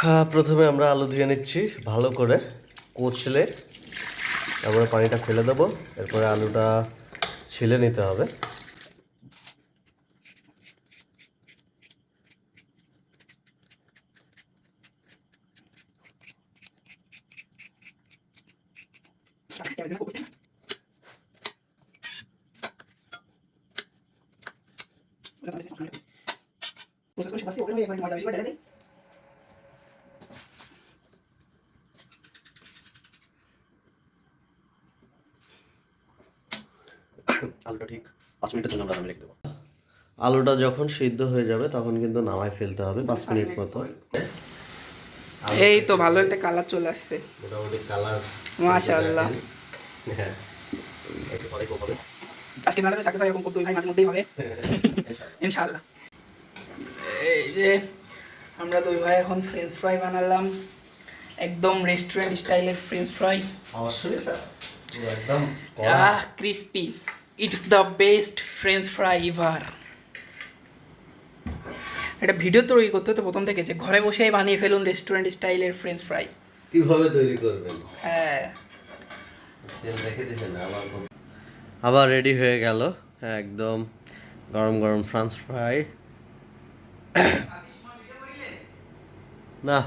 হ্যাঁ, প্রথমে আমরা আলু ধুয়ে নিচ্ছি ভালো করে কচলে, তারপরে পানিটা ফেলে দেবো। এরপরে আলুটা ছিলে নিতে হবে। আলুটা ঠিক 5 মিনিটের জন্য আমরা রেখে দেবো। আলুটা যখন সিদ্ধ হয়ে যাবে তখন কিন্তু নামায় ফেলতে হবে 5 মিনিট মতো। এই তো ভালো একটা কালার চলে আসছে, মোটামুটি কালার মাশাআল্লাহ। হ্যাঁ, একটু পরে হবে। আজকে নাটকে সাকসেস হয় এরকম দুই ভাই মাঝে মধ্যেই হবে ইনশাআল্লাহ। এই যে আমরা দুই ভাই এখন ফ্রেঞ্চ ফ্রাই বানালাম, একদম রেস্টুরেন্ট স্টাইলের ফ্রেঞ্চ ফ্রাই। অবশ্যই স্যার, একদম crispy, it's the best French fry ever. এটা ভিডিও তৈরি করতে হতো প্রথম থেকে, যে ঘরে বসেই বানিয়ে ফেলুন রেস্টুরেন্ট স্টাইলের ফ্রেঞ্চ ফ্রাই। কিভাবে তৈরি করবেন? হ্যাঁ, আবার রেডি হয়ে গেল একদম গরম গরম ফ্রেঞ্চ ফ্রাই। না